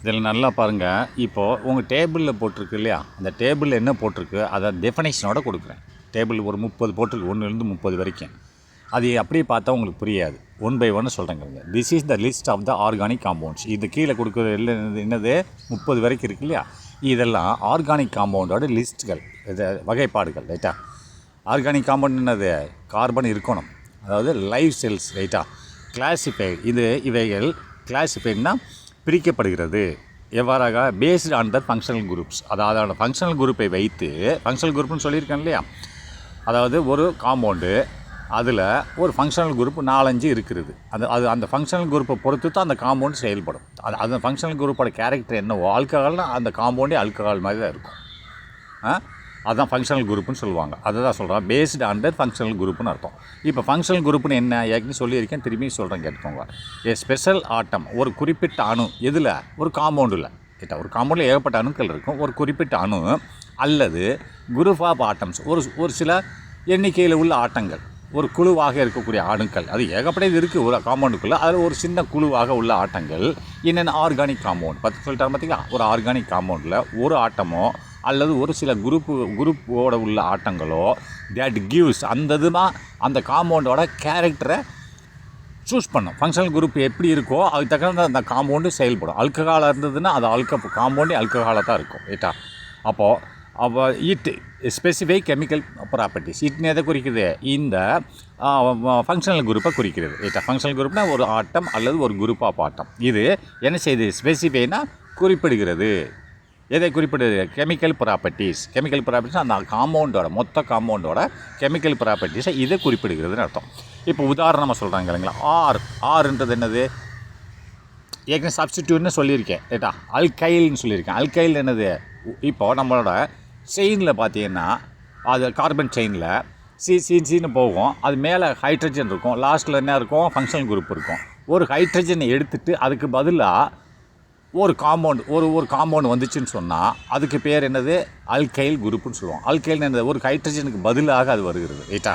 இதில் நல்லா பாருங்கள். இப்போது உங்கள் டேபிளில் போட்டிருக்கு இல்லையா, அந்த டேபிளில் என்ன போட்டிருக்கு அதை டெஃபனேஷனோட கொடுக்குறேன். டேபிள் ஒரு 30 போட்டிருக்கு, 1லேருந்து 30 வரைக்கும். அது அப்படியே பார்த்தா உங்களுக்கு புரியாது. 1 by 1 சொல்கிறேங்க. This is the list of the organic compounds. இது கீழே கொடுக்குறது இல்லை, என்னது 30 வரைக்கும் இருக்கு இல்லையா, இதெல்லாம் ஆர்கானிக் காம்பவுண்டோட லிஸ்ட்டுகள், இது வகைப்பாடுகள். ரைட்டா? ஆர்கானிக் காம்பவுண்ட் என்னது? கார்பன் இருக்கணும், அதாவது லைவ் செல்ஸ். ரைட்டா? கிளாசிஃபைடு, இவைகள் கிளாசிஃபைடுனா பிரிக்கப்படுகிறது. எவ்வாறாக? Based on the functional groups. அதாவது அதோட ஃபங்க்ஷனல் குரூப்பை வைத்து, ஃபங்க்ஷனல் குரூப்னு சொல்லியிருக்கேன் இல்லையா, அதாவது ஒரு காம்பவுண்டு அதில் ஒரு ஃபங்க்ஷனல் குரூப் 4-5 இருக்கிறது. அந்த ஃபங்க்ஷனல் குரூப்பை பொறுத்து தான் அந்த காம்பவுண்ட் செயல்படும். அந்த ஃபங்க்ஷனல் குரூப்போட கேரக்டர் என்னவோ, ஆல்கஹால்னால் அந்த காம்பவுண்டே ஆல்கஹால் மாதிரி தான் இருக்கும். அதுதான் ஃபங்க்ஷனல் குரூப்புன்னு சொல்லுவாங்க. அதை தான் சொல்கிறேன், பேஸ்டு ஆன் த ஃபங்க்ஷனல் குரூப்புன்னு அர்த்தம். இப்போ ஃபங்க்ஷனல் குரூப்புன்னு என்ன ஏற்கனவே சொல்லியிருக்கேன், திரும்பி சொல்கிறேன், கேட்டுக்கோங்க. ஏ ஸ்பெஷல் ஆட்டம், ஒரு குறிப்பிட்ட அணு. எதில்? ஒரு காம்பவுண்டில். ரைட்டா? ஒரு காம்பவுண்டில் ஏகப்பட்ட அணுக்கள் இருக்கும். ஒரு குறிப்பிட்ட அணு அல்லது குரூப் ஆஃப் ஆட்டம்ஸ், ஒரு சில எண்ணிக்கையில் உள்ள ஆட்டங்கள், ஒரு குழுவாக இருக்கக்கூடிய அணுக்கள். அது ஏகப்பட்டது இருக்குது ஒரு காம்பவுண்டுக்குள்ளே. அதில் ஒரு சின்ன குழுவாக உள்ள ஆட்டங்கள் என்னென்ன? Organic compound. 10 சொல்லிட்டாங்க பார்த்தீங்களா? ஒரு ஆர்கானிக் காம்பவுண்டில் ஒரு ஆட்டமோ அல்லது ஒரு சில குரூப்போட உள்ள ஆட்டங்களோ தட் கிவ்ஸ், அந்த இதுதான் அந்த காம்பவுண்டோட கேரக்டரை சூஸ் பண்ணும். ஃபங்க்ஷனல் குரூப் எப்படி இருக்கோ அதுக்கு தகுந்த அந்த காம்பவுண்டு செயல்படும். ஆல்கஹாலாக இருந்ததுன்னா அது காம்பவுண்டே ஆல்கஹாலாக தான் இருக்கும். ரைட்டா? அப்போது இட் ஸ்பெசிஃபை கெமிக்கல் ப்ராப்பர்ட்டிஸ். இட்னு எதை குறிக்குது? இந்த ஃபங்க்ஷனல் குரூப்பை குறிக்கிறது. ரைட்டா? ஃபங்க்ஷனல் குரூப்னா ஒரு ஆட்டம் அல்லது ஒரு குரூப் ஆஃப் ஆட்டம். இது என்ன செய்யுது? ஸ்பெசிஃபைனா குறிப்பிடுகிறது. எதை குறிப்பிடுது? Chemical properties. கெமிக்கல் ப்ராப்பர்ட்டிஸ் அந்த காம்பவுண்டோட, மொத்த காம்பவுண்டோட கெமிக்கல் ப்ராப்பர்ட்டிஸை இதை குறிப்பிடுகிறதுன்னு அர்த்தம். இப்போ உதாரணமாக சொல்கிறாங்க இல்லைங்களா, ஆர்ன்றது என்னது? ஏற்கனவே சப்ஸ்டிடியூட்னு சொல்லியிருக்கேன். ரைட்டா? அல்கைல்னு சொல்லியிருக்கேன். அல்கைல் என்னது? இப்போது நம்மளோட செயினில் பார்த்தீங்கன்னா, அது கார்பன் செயினில் சின்னு போகும். அது மேலே ஹைட்ரஜன் இருக்கும், லாஸ்ட்டில் என்ன இருக்கும்? ஃபங்க்ஷனல் குரூப் இருக்கும். ஒரு ஹைட்ரஜனை எடுத்துகிட்டு அதுக்கு பதிலாக ஒரு காம்பவுண்ட் வந்துச்சுன்னு சொன்னால் அதுக்கு பேர் என்னது? அல்கைல் குரூப்புன்னு சொல்லுவோம். அல்கைல் என்னது? ஒரு ஹைட்ரஜனுக்கு பதிலாக அது வருகிறது. ரைட்டா?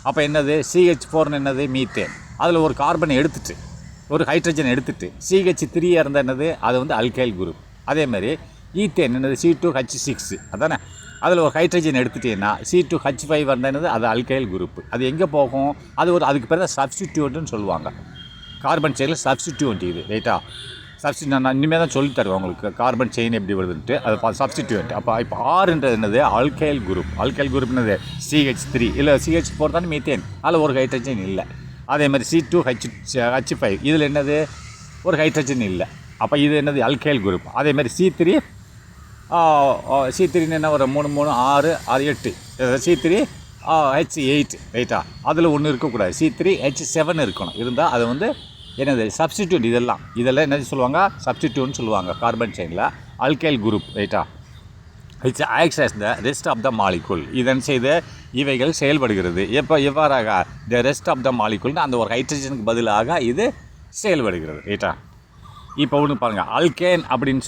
அப்போ என்னது? CH4 என்னது? மீத்தேன். அதில் ஒரு கார்பனை எடுத்துட்டு, ஒரு ஹைட்ரஜன் எடுத்துட்டு CH3 இருந்தால் என்னது? அது வந்து அல்கைல் குரூப். அதேமாதிரி ஈத்தேன் என்னது? C2H6 அதானே? அதில் ஒரு ஹைட்ரஜன் எடுத்துட்டீங்கன்னா C2H5 இருந்தால் என்னது? அது அல்கைல் குரூப். அது எங்கே போகும்? அதுக்கு பேர் தான் சப்ஸ்டிடியூட்னு சொல்லுவாங்க. கார்பன் செயினில் சப்ஸ்டிடியூட் இது. ரைட்டா? நான் இனிமேல் தான் சொல்லி தருவேன் உங்களுக்கு கார்பன் செயின் எப்படி வருதுன்ட்டு. அது சப்ஸ்டிடியூட். இப்போ ஆர்ன்றது என்னது? Alkyl group. அல்கைல் குரூப் என்னது? CH3 இல்லை CH4 தானே மீத்தேன். அதில் ஒரு ஹைட்ரஜன் இல்லை. அதே மாதிரி C2H5 இதில் என்னது? ஒரு ஹைட்ரஜன் இல்லை. அப்போ இது என்னது? Alkyl group. அதே மாதிரி C3 என்ன? ஒரு 3 3 6 8 C3H8. ரைட்டா? அதில் ஒன்று இருக்கக்கூடாது. C3H7 இருக்கணும். இருந்தால் அது வந்து என்னது? சப்ஸ்டிடியூட். இதெல்லாம் என்ன சொல்லுவாங்க? சப்ஸ்டிடியூட்னு சொல்லுவாங்க கார்பன் செயினில். Alkyl group. ரைட்டா? It's acts as the rest of the molecule. இதன் செய்து இவைகள் செயல்படுகிறது. எவ்வாறாக? த ரெஸ்ட் ஆஃப் த மாலிகுல்னு அந்த ஒரு ஹைட்ரஜனுக்கு பதிலாக இது செயல்படுகிறது. ரைட்டா? இப்போ ஒன்று பாருங்கள், அல்கேன் அப்படின்னு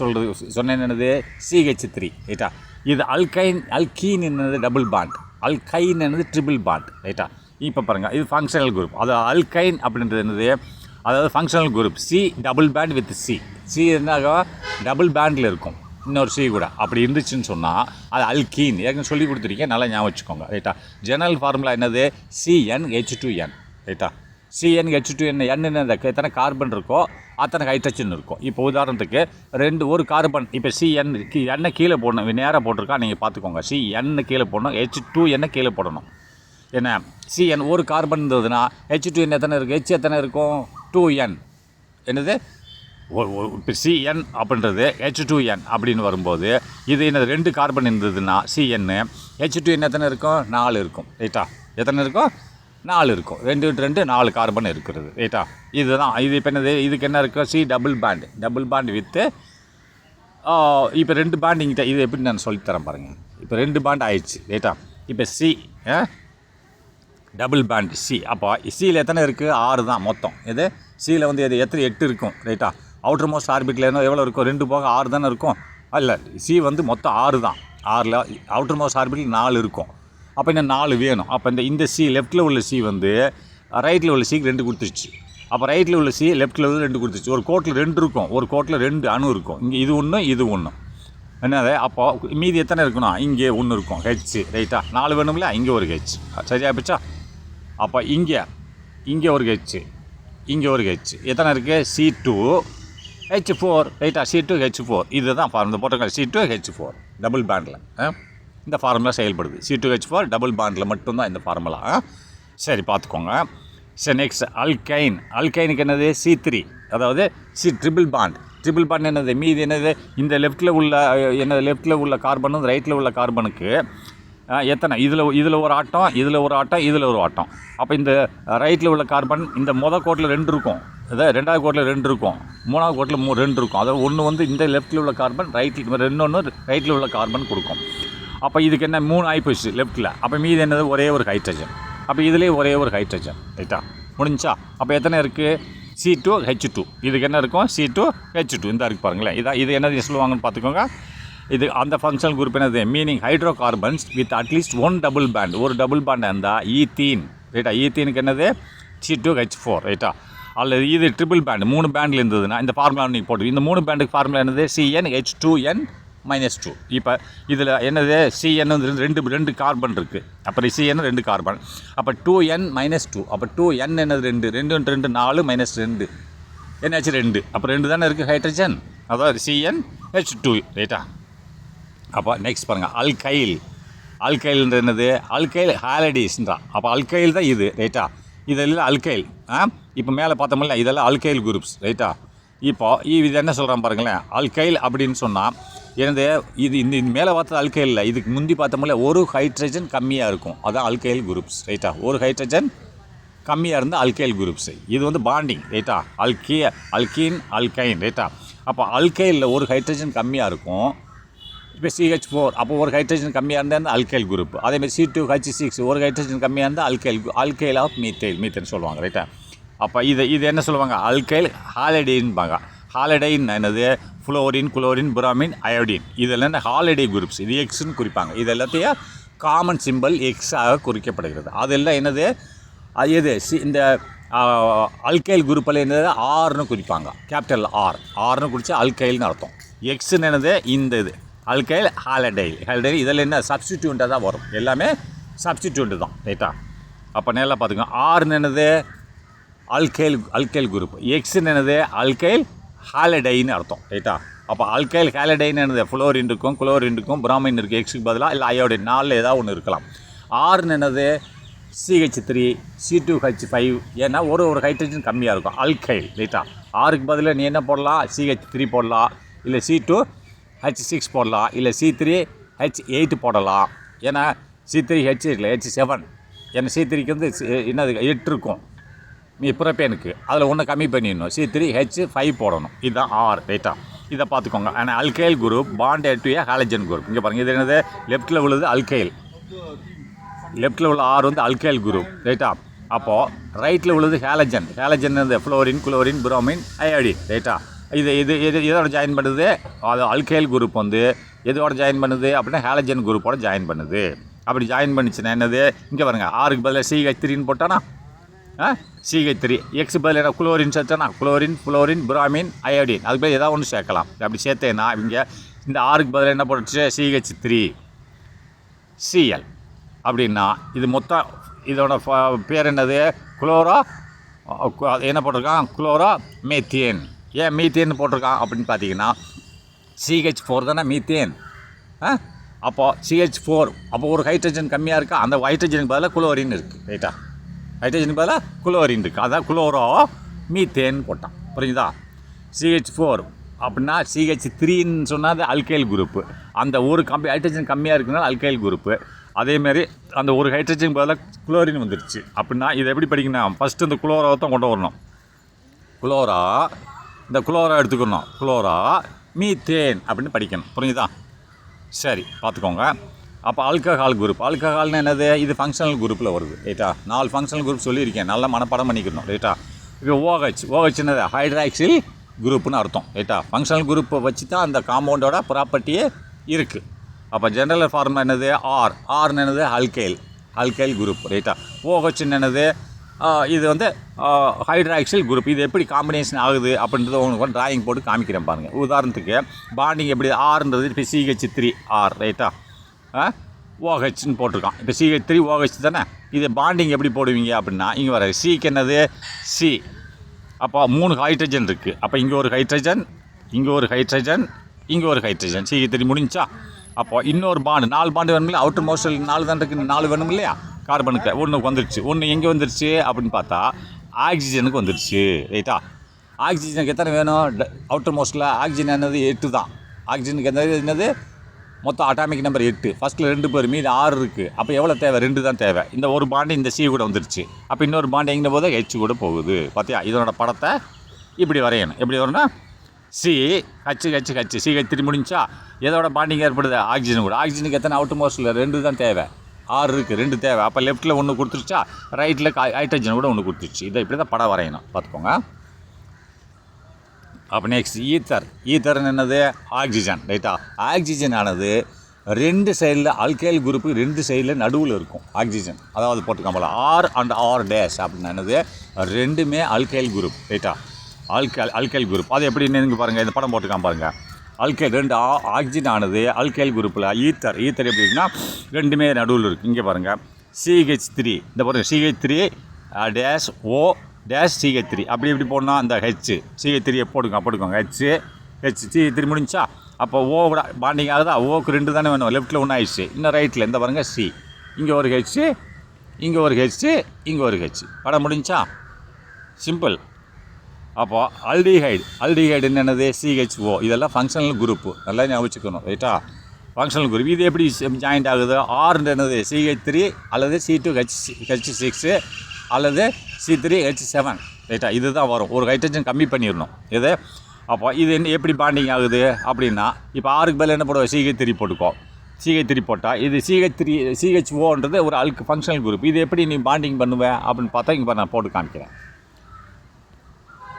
சொன்னேன் என்னது? CH3. ரைட்டா? இது அல்கீன் என்னது? Double bond. அல்கைன் என்னது? Triple bond. ரைட்டா? இப்போ பாருங்கள், இது ஃபங்க்ஷனல் குரூப். அது அல்கைன் அப்படின்றது என்னது? அதாவது functional group. C double bond with C என்ன? டபுள் பேண்டில் இருக்கும், இன்னொரு C கூட. அப்படி இருந்துச்சுன்னு சொன்னால் அது அல்கீன். ஏற்கனவே சொல்லி கொடுத்துருக்கேன், நல்லா ஞாபகம் வச்சுக்கோங்க. ரைட்டா? ஜெனரல் ஃபார்முலா என்னது? CnH2n. ரைட்டா? CnH2n. என்ன? எத்தனை கார்பன் இருக்கோ அத்தனை ஹைட்ரஜன் இருக்கும். இப்போ உதாரணத்துக்கு ஒரு கார்பன், இப்போ என்ன கீழே போடணும், நேராக போட்டிருக்கா, நீங்கள் பார்த்துக்கோங்க. CN கீழே போடணும், H2n கீழே போடணும். என்ன? CN ஒரு கார்பன் இருந்ததுன்னா H2n எத்தனை இருக்குது? H எத்தனை இருக்கும்? 2n. என்னது? இப்போ CN அப்படின்றது H2n அப்படின்னு வரும்போது இது என்னது? 2 கார்பன் இருந்ததுன்னா CN, H2n எத்தனை இருக்கும்? 4 இருக்கும். ரைட்டா? எத்தனை இருக்கும்? 4 இருக்கும். 2 2 4 கார்பன் இருக்கிறது. ரைட்டா? இதுதான். இது இப்போ என்னது? இதுக்கு என்ன இருக்கும்? C டபுள் பாண்ட் வித்து இப்போ 2 பாண்ட் இங்கிட்ட. இது எப்படி நான் சொல்லித்தரேன் பாருங்கள். இப்போ 2 பாண்ட் ஆயிடுச்சு. ரைட்டா? இப்போ C டபுள் பேண்ட் C. அப்போ சியில் எத்தனை இருக்குது? 6 தான் மொத்தம். இது சியில் வந்து எத்தனை? 8 இருக்கும். ரைட்டா? அவுட்டர் மோஸ்ட் ஆர்பிட்டில் எவ்வளோ இருக்கும்? 2 போக 6 தானே இருக்கும். இல்லை, C வந்து மொத்தம் 6 தான். 6ல் அவுட்டர் மோஸ்ட் ஆர்பிட்டில் 4 இருக்கும். அப்போ இன்னும் 4 வேணும். அப்போ இந்த C லெஃப்ட்டில் உள்ள C வந்து ரைட்டில் உள்ள Cக்கு 2 கொடுத்துருச்சு. அப்போ ரைட்டில் உள்ள சி லெஃப்ட்டில் உள்ள 2 கொடுத்துச்சு. ஒரு கோட்டில் 2 இருக்கும், ஒரு கோட்டில் 2 அணு இருக்கும். இங்கே இது ஒன்று இது ஒன்று என்னது. அப்போ மீதி எத்தனை இருக்கணும்? இங்கே ஒன்று இருக்கும் ஹெச் ரைட்டா. 4 வேணும்ல, இங்கே ஒரு ஹெச் சரியா போச்சா. அப்போ இங்கே ஒரு ஹெச், இங்கே ஒரு ஹெச், எத்தனை இருக்குது? C2H4 ரைட்டா. C2H4 இதுதான் ஃபார்முலா போட்டிருக்காங்க. C2H4 டபுள் பேண்டில் இந்த ஃபார்முலா செயல்படுது. C2H4 டபுள் பேண்டில் மட்டும்தான் இந்த ஃபார்முலா. சரி பார்த்துக்கோங்க. சரி நெக்ஸ்ட் அல்கைனுக்கு என்னது? C3, அதாவது ட்ரிபிள் பாண்ட் என்னது? மீதி என்னது? இந்த லெஃப்ட்டில் உள்ள கார்பனும் ரைட்டில் உள்ள கார்பனுக்கு எத்தனை? இதில் ஒரு ஆட்டம், இதில் ஒரு ஆட்டம், இதில் ஒரு ஆட்டம். அப்போ இந்த ரைட்டில் உள்ள கார்பன் இந்த கோட்டில் 2 இருக்கும், அதாவது 2வது கோட்டில் 2 இருக்கும், 3வது கோட்டில் 2 இருக்கும். அதாவது ஒன்று வந்து இந்த லெஃப்ட்டில் உள்ள கார்பன், இன்னொன்று ரைட்டில் உள்ள கார்பன் கொடுக்கும். அப்போ இதுக்கு என்ன 3 ஆகிப்போச்சு லெஃப்ட்டில். அப்போ மீதி என்னது? ஒரே ஒரு ஹைட்ரஜன். அப்போ இதுலேயே ஒரே ஒரு ஹைட்ரஜன் ரைட்டா. முடிஞ்சா? அப்போ எத்தனை இருக்குது? C2H2. இதுக்கு என்ன இருக்கும்? C2H2 இந்த இருக்குது பாருங்களேன். இது என்னது சொல்லுவாங்கன்னு பார்த்துக்கோங்க. இது அந்த ஃபங்க்ஷனல் குரூப் என்னது? Meaning hydrocarbons with at least 1 double bond. ஒரு டபுள் பேண்ட் இருந்தால் ஈத்தீன் ரைட்டா. ஈத்தீனுக்கு என்னது? C2H4 ரைட்டா. அல்லது இது ட்ரிபிள் பேண்ட் 3 பேண்டில் இருந்ததுன்னா இந்த ஃபார்முலா நீங்கள் போட்டு இந்த 3 பேண்டுக்கு ஃபார்முலா என்னது? CnH2n -2. இப்போ இதில் என்னது? Cn வந்து 2 கார்பன் இருக்குது. அப்புறம் Cn 2 கார்பன். அப்போ 2n -2. அப்போ 2n என்னது? 2 2 4 -2 என்னாச்சு? 2. அப்போ 2 தானே இருக்குது ஹைட்ரஜன், அதாவது CnH2 ரைட்டா. அப்போ நெக்ஸ்ட் பாருங்கள் அல்கைல்ன்றது என்னது? அல்கைல் ஹாலடிஸ்ன்றான். அப்போ அல்கைல் தான் இது ரைட்டா. இதெல்லாம் அல்கைல். இப்போ மேலே பார்த்தோம்ல இதெல்லாம் அல்கைல் குரூப்ஸ் ரைட்டா. இப்போ இது என்ன சொல்கிறான் பாருங்களேன். அல்கைல் அப்படின்னு சொன்னால் எனது இந்த மேலே பார்த்தது அல்கைல் இல்லை. இதுக்கு முந்தி பார்த்தோம்ல ஒரு ஹைட்ரஜன் கம்மியாக இருக்கும், அதான் அல்கைல் குரூப்ஸ் ரைட்டா. ஒரு ஹைட்ரஜன் கம்மியாக இருந்தால் அல்கைல் குரூப்ஸ். இது வந்து பாண்டிங் ரைட்டா. அல்கைன் ரைட்டா. அப்போ அல்கைலில் ஒரு ஹைட்ரஜன் கம்மியாக இருக்கும். இப்போ CH4 அப்போ ஒரு ஹைட்ரஜன் கம்மியாக இருந்தால் அல்கைல் குரூப். அதேமாதிரி C2H6 ஒரு ஹைட்ரஜன் கம்மியாக இருந்தால் அல்கைல் ஆஃப் மீத்தேன் சொல்லுவாங்க ரைட்டா. அப்போ இது என்ன சொல்லுவாங்க? அல்கைல் ஹாலிடைன்பாங்க. ஹாலிடைன் என்னது? Fluorine, chlorine, bromine, iodine. இதெல்லாம் ஹாலிடே குரூப்ஸ். இது எக்ஸ்ன்னு குறிப்பாங்க. இது எல்லாத்தையும் காமன் சிம்பிள் எக்ஸாக குறிக்கப்படுகிறது. அதெல்லாம் என்னது? எது? இந்த அல்கைல் குரூப்பில் என்னது? ஆர்னு குறிப்பாங்க. கேபிட்டல் ஆர்னு குறித்து அல்கைல்னு அர்த்தம். எக்ஸ்ன்னு என்னது? இந்த இது அல்கைல் ஹாலிடைல் இதில் என்ன? சப்ஸ்டிடியூண்ட்டாக தான் வரும். எல்லாமே சப்ஸ்டிடியூண்ட்டு தான் ரைட்டா. அப்போ நல்லா பார்த்துக்கோங்க. ஆர்னு என்னது? Alkyl group. எக்ஸ்ன்னு என்னது? அல்கைல் ஹாலிடைன்னு அர்த்தம் ரைட்டா. அப்போ அல்கைல் ஹாலிடைன்னு என்னது? ஃப்ளோரின் இருக்கும், குளோரின் இருக்கும், புராமின் இருக்குது எக்ஸுக்கு பதிலாக, இல்லை அயோடின் 4 ஏதாவது ஒன்று இருக்கலாம். ஆர்னு என்னது? CH3 C2H5. ஏன்னா ஒரு ஹைட்ரஜன் கம்மியாக இருக்கும் அல்கைல் ரைட்டா. ஆருக்கு பதிலாக நீ என்ன போடலாம்? CH3 போடலாம், இல்லை C2H6 போடலாம், இல்லை C3H8 போடலாம். ஏன்னா C3H இல்லை H7. ஏன்னா C3க்கு வந்து என்னது 8 இருக்கும் புறப்பேனுக்கு. அதில் ஒன்று கம்மி பண்ணிடணும், C3H5 போடணும். இதுதான் ஆர் ரைட்டா. இதை பார்த்துக்கோங்க. ஆனால் alkyl group bond to A halogen group. இங்கே பாருங்கள், இது என்னது? லெஃப்ட்டில் உள்ளது அல்கைல், லெஃப்ட்டில் உள்ள ஆர் வந்து அல்கைல் குரூப் ரைட்டா. அப்போது ரைட்டில் உள்ளது ஹாலஜன் வந்து ஃப்ளோரின், குளோரின், புரோமின், அயோடின் ரைட்டா. இதோட ஜாயின் பண்ணுது. அது அல்கைல் குரூப் வந்து எதோட ஜாயின் பண்ணுது அப்படின்னா ஹாலஜன் குரூப்போட ஜாயின் பண்ணுது. அப்படி ஜாயின் பண்ணிச்சுன்னா என்னது? இங்கே பாருங்கள், ஆருக்கு பதிலாக CH3ன்னு போட்டானா CH3, எக்ஸ் பதில் என்ன? குளோரின் சேர்த்தானா குளோரின், புராமின், அயோடின். அதுக்கு பதில் ஏதாவது ஒன்று சேர்க்கலாம். அப்படி சேர்த்தேன்னா இங்கே இந்த ஆருக்கு பதில் என்ன போட்டுச்சு? CH3Cl அப்படின்னா இது மொத்தம் இதோட பேர் என்னது? என்ன போட்டிருக்கான்? Chloro methane. ஏன் மீத்தேன் போட்டிருக்கான் அப்படின்னு பார்த்தீங்கன்னா CH4 தானே மீத்தேன். அப்போது CH4 அப்போ ஒரு ஹைட்ரஜன் கம்மியாக இருக்கா, அந்த ஹைட்ரஜனுக்கு பதிலாக குளோரின் இருக்குது ரைட்டா. ஹைட்ரஜனுக்கு பதிலாக குளோரின் இருக்குது, அதான் குளோரோ மீத்தேன் போட்டான். புரியுதா? CH4 அப்படின்னா CH3ன்னு சொன்னால் அது அல்கைல் குரூப்பு. அந்த ஒரு ஹைட்ரஜன் கம்மியாக இருக்குனால அல்கைல் குரூப்பு. அதேமாரி அந்த ஒரு ஹைட்ரஜன் பதிலாக குளோரின் வந்துடுச்சு. அப்படின்னா இதை எப்படி படிக்கணும்? ஃபஸ்ட்டு இந்த குளோராவை தான் கொண்டு வரணும். இந்த குளோரா எடுத்துக்கணும். குளோரா மீத்தேன் அப்படின்னு படிக்கணும். புரியுதா? சரி பார்த்துக்கோங்க. அப்போ ஆல்கஹால் ஆல்கஹால்னு என்னது? இது ஃபங்க்ஷனல் குரூப்பில் வருது ரைட்டா. 4 ஃபங்க்ஷனல் குரூப் சொல்லியிருக்கேன், நல்லா மனப்பாடம் பண்ணிக்கணும் ரைட்டா. இப்போ OH என்னது? ஹைட்ராக்சில் குரூப்னு அர்த்தம் ரைட்டா. ஃபங்க்ஷனல் குரூப்பை வச்சு தான் அந்த காம்பவுண்டோட ப்ராப்பர்ட்டியே இருக்குது. அப்போ ஜெனரல் ஃபார்ம் என்னது? ஆர்னு என்னது? அல்கைல் குரூப் ரைட்டா. OH என்னது? இது வந்து ஹைட்ராக்சில் குரூப். இது எப்படி காம்பினேஷன் ஆகுது அப்படின்றத உங்களுக்கு ட்ராயிங் போட்டு காமிக்கிறேன் பாருங்கள். உதாரணத்துக்கு பாண்டிங் எப்படி ஆர்ன்றது இப்போ CH3 ஆர் ரைட்டா, OHன்னு போட்டிருக்கான். இப்போ CH3 OH தானே. இது பாண்டிங் எப்படி போடுவீங்க அப்படின்னா இங்கே வர சிக்கு என்னது சி. அப்போ 3 ஹைட்ரஜன் இருக்குது. அப்போ இங்கே ஒரு ஹைட்ரஜன், இங்கே ஒரு ஹைட்ரஜன், இங்கே ஒரு ஹைட்ரஜன். CH3 முடிஞ்சா. அப்போ இன்னொரு பாண்டு 4 பாண்டு வேணும் இல்லையா, அவுட்டர் மோஸ்டில் 4 தான் இருக்குது, 4 வேணும் இல்லையா கார்பனுக்கு. ஒன்று வந்துருச்சு. ஒன்று எங்கே வந்துருச்சு அப்படின்னு பார்த்தா ஆக்சிஜனுக்கு வந்துருச்சு ரைட்டா. ஆக்சிஜனுக்கு எத்தனை வேணும், அவுட்டர் மோஸ்ட்டில் ஆக்சிஜன் என்னது 8 தான். ஆக்சிஜனுக்கு என்னது மொத்தம் அட்டாமிக் நம்பர் 8. ஃபஸ்ட்டில் 2 பேர், மீது 6 இருக்குது. அப்போ எவ்வளோ தேவை, 2 தான் தேவை. இந்த ஒரு பாண்டு இந்த சி கூட வந்துருச்சு. அப்போ இன்னொரு பாண்டு எங்கே போகுது, H கூட போகுது. பார்த்தியா, இதனோட படத்தை இப்படி வரையணும். எப்படி வரும்னா சி ஹச் CH3 முடிஞ்சா எதோட பாண்டிங் ஏற்படுது, ஆக்சிஜன் கூட. ஆக்சிஜனுக்கு எத்தனை அவுட்டர் மோஸ்ட்டில் 2 தான் தேவை, 6 இருக்குது, 2 தேவை. அப்போ லெஃப்ட்டில் ஒன்று கொடுத்துருச்சா, ரைட்டில் ஹைட்ரஜன் கூட ஒன்று கொடுத்துருச்சு. இதை இப்படி தான் படம் வரையணும் பார்த்துக்கோங்க. அப்போ நெக்ஸ்ட் ஈத்தர்னு என்னது ஆக்சிஜன் ரைட்டா. ஆக்சிஜன் ஆனது 2 சைடில் அல்கைல் குரூப்பு 2 சைடில் நடுவில் இருக்கும் ஆக்சிஜன். அதாவது போட்டுக்காமல ஆர் அண்ட் ஆர் டேஷ் அப்படின்னு என்னது, ரெண்டுமே அல்கைல் குரூப் ரைட்டா. அல்கைல் குரூப் அது எப்படின்னு நீங்கள் பாருங்கள், இந்த படம் போட்டுக்காம பாருங்கள். அல்கைல் 2 ஆக்சிஜன் ஆனது அல்கைல் குரூப்பில். ஈத்தர் எப்படி இருக்குன்னா ரெண்டுமே நடுவில் இருக்குது. இங்கே பாருங்கள் CH3, இந்த பாருங்கள் CH3 டேஷ் ஓ டேஷ் CH3 அப்படி இப்படி போடணும். அந்த CH3 போட்டுக்கோங்க. CH3 முடிஞ்சா. அப்போ ஓ கூட பாண்டிங் ஆகுதா, ஓக்கு 2 தானே வேணும். லெஃப்ட்டில் 1 ஆயிடுச்சு, இன்னும் ரைட்டில் இந்த பாருங்கள் சி. இங்கே ஒரு H, இங்கே ஒரு H, இங்கே ஒரு H. படம் முடிஞ்சா, சிம்பிள். அப்போ அல்டிஹைடு என்னது CHO. இதெல்லாம் ஃபங்க்ஷனல் குரூப்பு, நல்லா ஞாபகம் வச்சுக்கணும் ரைட்டா. ஃபங்க்ஷனல் குரூப் இது எப்படி ஜாயிண்ட் ஆகுது, ஆர்ன்ற என்னது CH3 அல்லது C2H6 அல்லது C3H7 ரைட்டா. இது தான் வரும். ஒரு ஹைட்ரஜன் கம்மி பண்ணிடணும் இது. அப்போ இது என்ன எப்படி பாண்டிங் ஆகுது அப்படின்னா, இப்போ ஆறுக்கு பதில் என்ன போடுவோம், CH3 போட்டுக்கோ. CH3 போட்டால் இது CHOன்றது ஒரு ஃபங்க்ஷனல் குரூப். இது எப்படி நீ பாண்டிங் பண்ணுவேன் அப்படின்னு பார்த்தா இங்கே நான் போட்டு காமிக்கிறேன்.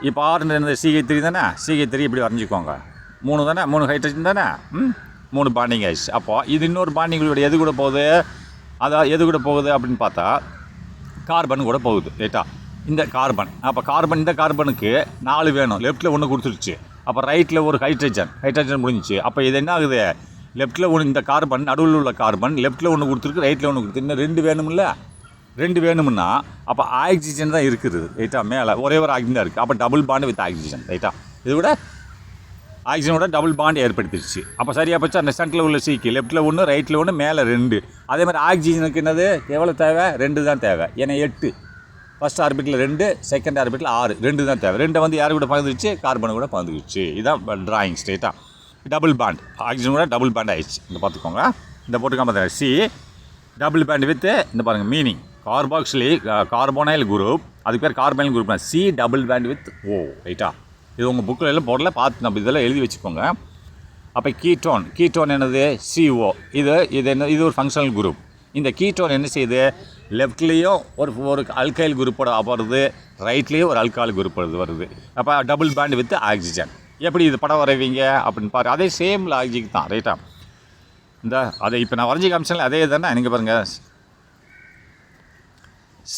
இப்போ ஆறுன்றது CH3 தானே. CH3 இப்படி வரைஞ்சிக்கோங்க. 3 தானே, 3 ஹைட்ரஜன் தானே, 3 பாண்டிங் ஆயிடுச்சு. அப்போது இது இன்னொரு பாண்டிங்களோட எது கூட போகுது, அதாவது எது கூட போகுது அப்படின்னு பார்த்தா கார்பன் கூட போகுது ரைட்டா. இந்த கார்பன், அப்போ இந்த கார்பனுக்கு 4 வேணும். லெஃப்ட்டில் 1 கொடுத்துருச்சு. அப்போ ரைட்டில் ஒரு ஹைட்ரஜன் முடிஞ்சிச்சு. அப்போ இது என்ன ஆகுது, லெஃப்ட்டில் 1 இந்த கார்பன், நடுவில் உள்ள கார்பன் லெஃப்ட்டில் 1 கொடுத்துருக்கு, ரைட்டில் 1 கொடுத்து, இன்னும் 2 வேணும்ல. 2 வேணும்னா அப்போ ஆக்சிஜன் தான் இருக்குது ரைட்டா. மேலே ஒரே ஒரு ஆக்சிஜன் தான் இருக்குது. அப்போ டபுள் பாண்டு வித் ஆக்சிஜன் ரைட்டா. இது கூட ஆக்சிஜனோட டபுள் பாண்ட் ஏற்படுத்திடுச்சு. அப்போ சரியாக போச்சு. அந்த சென்டரில் உள்ள சிக்கு லெஃப்ட்டில் 1, ரைட்டில் 1, மேலே 2. அதே மாதிரி ஆக்சிஜனுக்கு என்னது எவ்வளோ தேவை, 2 தான் தேவை. ஏன்னா 8 ஃபஸ்ட் ஆர்பிட்டில் 2, செகண்ட் ஆர்பிட்டில் 6, 2 தான் தேவை. 2 வந்து யாரு கூட பகிர்ந்துச்சு, கார்பன் கூட பகிர்ந்துச்சு. இதுதான் டிராயிங் ஸ்ட்ரைட்டாக. டபுள் பாண்ட் ஆக்சிஜன் கூட டபுள் பாண்ட் ஆயிடுச்சு. இந்த பார்த்துக்கோங்க, இந்த போட்டுக்காம பார்த்தா சி டபுள் பாண்ட் வித் இந்த பாருங்கள் மீனிங் கார்போனைல் குரூப். அதுக்கு பேர் கார்பனைல் குரூப்னா C double bond with O ரைட்டா. இது உங்கள் புக்கில் எல்லாம் போடல, பார்த்து நம்ம இதெல்லாம் எழுதி வச்சுக்கோங்க. அப்போ கீட்டோன் என்னது CO. இது ஒரு ஃபங்க்ஷனல் குரூப். இந்த கீட்டோன் என்ன செய்யுது, லெஃப்ட்லேயும் ஒரு அல்கைல் குரூப்போட வருது, ரைட்லேயும் ஒரு அல்கால் குரூப் வருது. அப்போ டபுள் பாண்ட் வித் ஆக்சிஜன். எப்படி இது படம் வரைவீங்க அப்படின்னு பாரு. அதே சேம் லாஜிக் தான் ரைட்டா. அதை இப்போ நான் வரைஞ்சி காமிச்சேன் அதே தானே. நீங்கள் பாருங்கள்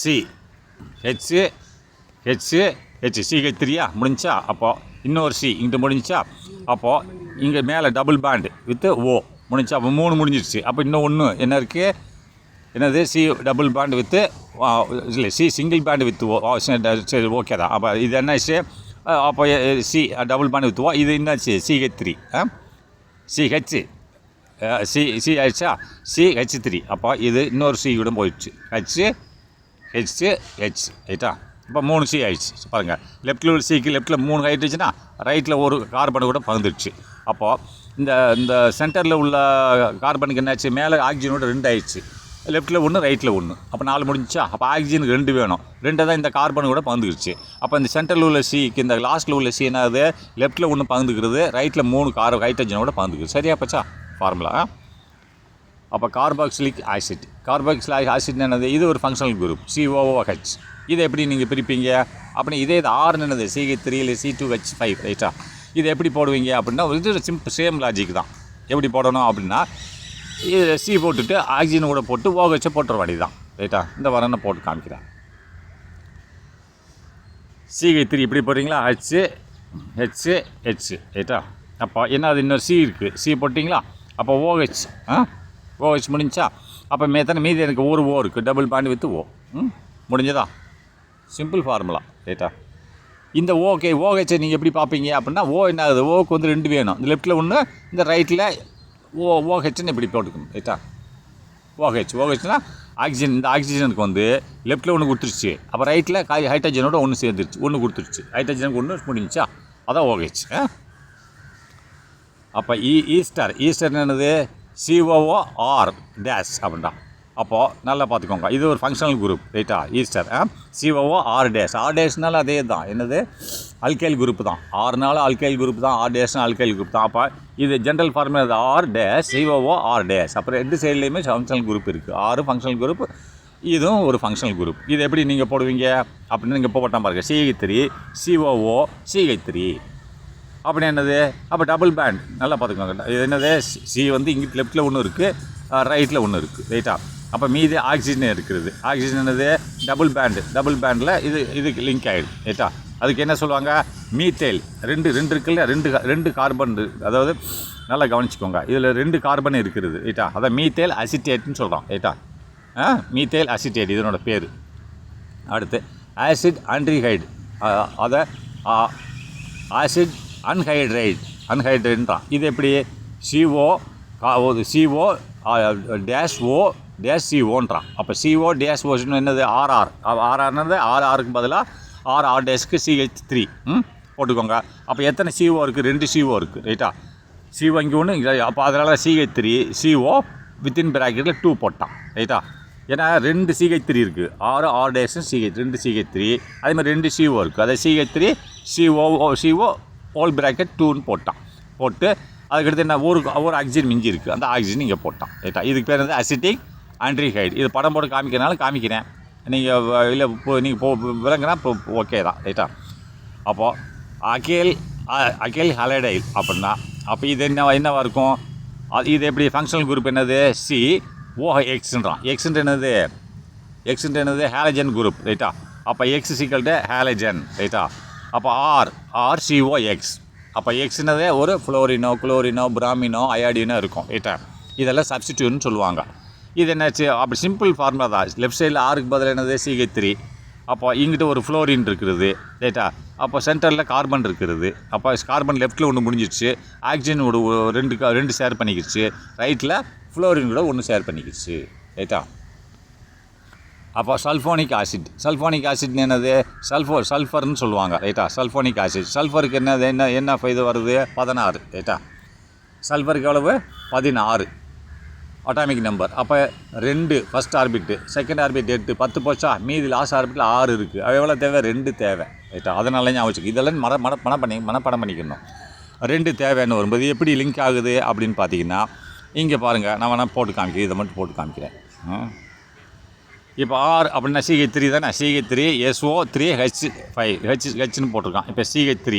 CH3 முடிஞ்சா. அப்போது இன்னொரு சி இங்கிட்ட முடிஞ்சா. அப்போது இங்கே மேலே டபுள் பாண்டு வித் ஓ முடிஞ்சா. அப்போ 3 முடிஞ்சிடுச்சு. அப்போ இன்னும் 1 என்ன இருக்குது, என்னது சி டபுள் பாண்டு வித்து இல்லை சி சிங்கிள் பாண்டு வித் ஓ. சரி ஓகே தான். அப்போ இது என்னாச்சு, அப்போ சி டபுள் பாண்டு வித் ஓ. இது என்னாச்சு CH3 சி ஆயிடுச்சா CH3. அப்போ இது இன்னொரு சி கூட போயிடுச்சு H ரைட்டா. இப்போ 3 சி ஆயிடுச்சு பாருங்கள். லெஃப்ட்டில் உள்ள சிக்கு லெஃப்ட்டில் 3 ஹைட்ரஜனா, ரைட்டில் ஒரு கார்பன் கூட பகிர்ந்துடுச்சு. அப்போது இந்த சென்டரில் உள்ள கார்பனுக்கு என்னாச்சு, மேலே ஆக்சிஜனோட 2 ஆயிடுச்சு. லெஃப்ட்டில் 1, ரைட்டில் 1. அப்போ 4 முடிஞ்சா. அப்போ ஆக்சிஜனுக்கு 2 வேணும். 2 தான் இந்த கார்பன் கூட பகிர்ந்துக்கிடுச்சு. அப்போ இந்த சென்டரில் உள்ள சிக்கு இந்த லாஸ்ட்டில் உள்ள சி என்னது, லெஃப்ட்டில் 1 பகிர்ந்துக்கிறது, ரைட்டில் 3 ஹைட்ரஜனோட பகிர்ந்துக்குது. சரியா போச்சா ஃபார்முலா. அப்போ கார்பாக்சிலிக் ஆசிட் என்னது, இது ஒரு ஃபங்க்ஷனல் குரூப் COOH. இதை எப்படி நீங்கள் பிரிப்பீங்க அப்படின்னு, இது ஆறுன்னு என்னது CH3 இல்லை C2H5 ரைட்டா. இதை எப்படி போடுவீங்க அப்படின்னா, இது சிம்பிள் சேம் லாஜிக் தான். எப்படி போடணும் அப்படின்னா, இது சி போட்டுட்டு ஆக்சிஜன் கூட போட்டு OH போட்டுற வேண்டியது தான் ரைட்டா. இந்த வரனை போட்டு காமிக்கிறேன். CH3 இப்படி போடுறீங்களா, H ரைட்டா. அப்போ என்ன, அது இன்னொரு C இருக்குது, C போட்டிங்களா, அப்போ OH. OH முடிஞ்சா, அப்போ மீதி எனக்கு ஒரு O இருக்குது, டபுள் பாண்ட் வித் O. முடிஞ்சதா? சிம்பிள் ஃபார்முலா ரைட்டா. இந்த OH நீங்கள் எப்படி பார்ப்பீங்க அப்படின்னா, O என்ன ஆகுது, ஓக்கு வந்து 2 வேணும், இந்த லெஃப்ட்டில் ஒன்று, இந்த ரைட்டில் OHன்னு இப்படி போட்டுக்கணும் ரைட்டா. OHனா ஆக்சிஜன், இந்த ஆக்சிஜனுக்கு வந்து லெஃப்ட்டில் ஒன்று கொடுத்துருச்சு, அப்போ ரைட்டில் ஹைட்ரஜனோட ஒன்று சேர்ந்துருச்சு, ஒன்று கொடுத்துருச்சு, ஹைட்ரஜனுக்கு ஒன்று முடிஞ்சா, அதான் OH. அப்போ ஈஸ்டர் என்னது, COOR டேஷ் அப்படின்டா. அப்போது நல்லா பார்த்துக்கோங்க, இது ஒரு ஃபங்க்ஷனல் குரூப் ரைட்டா, ஈஸ்டர். COOR டேஷ், ஆர் டேஷ்னால அதே தான், என்னது அல்கைல் குரூப் தான், ஆறுனால அல்கைல் குரூப் தான், ஆர் டேஷ்னா அல்கைல் குரூப் தான். அப்போ இது general formula R dash, COOR dash. அப்புறம் 2 சைட்லேயுமே ஃபங்க்ஷனல் குரூப் இருக்குது, 6 ஃபங்க்ஷனல் குரூப், இதுவும் ஒரு ஃபங்க்ஷனல் குரூப். இது எப்படி நீங்கள் போடுவீங்க அப்படின்னு நீங்கள் போட்டால் பாருங்கள், CH3 COO CH3 அப்படி என்னது, அப்போ டபுள் பேண்ட் நல்லா பார்த்துக்கோங்க. இது என்னது, சி வந்து இங்கிட்டு லெஃப்ட்டில் ஒன்று இருக்குது, ரைட்டில் ஒன்று இருக்குது ரைட்டா. அப்போ மீதி ஆக்சிஜன் இருக்கிறது, ஆக்சிஜன் என்னது டபுள் பேண்டில் இதுக்கு லிங்க் ஆகிடும் ரைட்டா. அதுக்கு என்ன சொல்லுவாங்க, மீத்தேல். ரெண்டு இருக்குல்ல, ரெண்டு கார்பன், அதாவது நல்லா கவனிச்சிக்கோங்க, இதில் 2 கார்பன் இருக்கிறது ரைட்டா, அதை மீத்தேல் அசிட்டேட்னு சொல்கிறோம் ரைட்டா. மீத்தேல் அசிட்டேட் இதனோட பேர். அடுத்து ஆசிட் ஆண்ட்ரிஹைடு, அதை ஆசிட் அன்ஹைட்ரேட்ன்றான். இது எப்படி, CO டேஷ் O டேஷ் COன்றான். அப்போ CO டேஷ் ஓன்னு என்னது, ஆர்ஆர்னது ஆர்ஆருக்கு பதிலாக ஆர் டேஷ்க்கு CH3 போட்டுக்கோங்க. அப்போ எத்தனை CO இருக்குது, 2 CO இருக்குது ரைட்டா. CO இங்கே ஒன்று, அப்போ அதனால் CH3 CO வித்தின் ப்ராக்கெட்டில் 2 போட்டான் ரைட்டா. ஏன்னா 2 CH3 இருக்குது, ஆர் டேஷும் CH2 CH3, அதேமாதிரி 2 CO இருக்குது, அதை CH3 CO ஹோல் ப்ராக்கெட் 2ன்னு போட்டு அதுக்கடுத்து என்ன, ஒரு ஆக்சிஜன் மிஞ்சி இருக்குது, அந்த ஆக்சிஜன் இங்கே போட்டான் ரைட்டா. இதுக்கு பேர் வந்து அசிட்டிக் ஆண்ட்ரிஹைடு. இது படம் போட்டு காமிக்கிறேன், நீங்கள் இல்லை இப்போ நீங்கள் விளங்குனா இப்போ ஓகே தான் ரைட்டா. அப்போது அகேல் ஹலைடைல் அப்படின்னா, அப்போ இது என்னவாக இருக்கும், இது எப்படி ஃபங்க்ஷனல் குரூப் என்னது, COOHன்றான். எக்ஸ்ன்ற என்னது ஹாலஜன் குரூப் ரைட்டா. அப்போ X = ஹாலஜன் ரைட்டா. அப்போ RCOX. அப்போ எக்ஸ்னதே ஒரு ஃப்ளோரினோ, குளோரினோ, பிராமினோ, அயோடினோ இருக்கும் ரைட்டா. இதெல்லாம் சப்ஸ்டிடியூட்னு சொல்லுவாங்க. இது என்னாச்சு, அப்படி சிம்பிள் ஃபார்முலா தான். லெஃப்ட் சைடில் ஆருக்கு பதில் என்னது, CH3. அப்போ இங்கிட்ட ஒரு ஃப்ளோரின் இருக்கிறது ரைட்டா. அப்போ சென்டரில் கார்பன் இருக்கிறது. அப்போ கார்பன் லெஃப்ட்டில் ஒன்று முடிஞ்சிடுச்சு, ஆக்சிஜன் ஒரு 2 ஷேர் பண்ணிக்கிடுச்சு, ரைட்டில் ஃப்ளோரின் கூட 1 ஷேர் பண்ணிக்கிடுச்சு ரைட்டா. அப்போ சல்ஃபோனிக் ஆசிட் என்னது, சல்ஃபர்னு சொல்லுவாங்க ரைட்டா. சல்ஃபோனிக் ஆசிட், சல்ஃபருக்கு என்ன இது வருது, 16 ரைட்டா. சல்ஃபருக்கு எவ்வளவு, 16 அட்டாமிக் நம்பர். அப்போ 2 ஃபஸ்ட் ஆர்பிட்டு, செகண்ட் ஆர்பிட் 8, 10 போச்சா, மீதி லாஸ்ட் ஆர்பிட்டில் 6 இருக்குது. அது எவ்வளோ தேவை, 2 தேவை ரைட்டா. அதனால ஞாபகம் வச்சுக்கோ, இதெல்லாம் மனப்படம் பண்ணிக்கணும். 2 தேவைன்னு வரும்போது எப்படி லிங்க் ஆகுது அப்படின்னு பார்த்தீங்கன்னா, இங்கே பாருங்கள், நான் வேணால் போட்டு காமிக்கிறேன், இதை மட்டும் போட்டு காமிக்கிறேன். இப்போ R அப்படின்னா CH3 தானே, CH3 SO3H5 ஹெச்னு போட்டிருக்கான். இப்போ CH3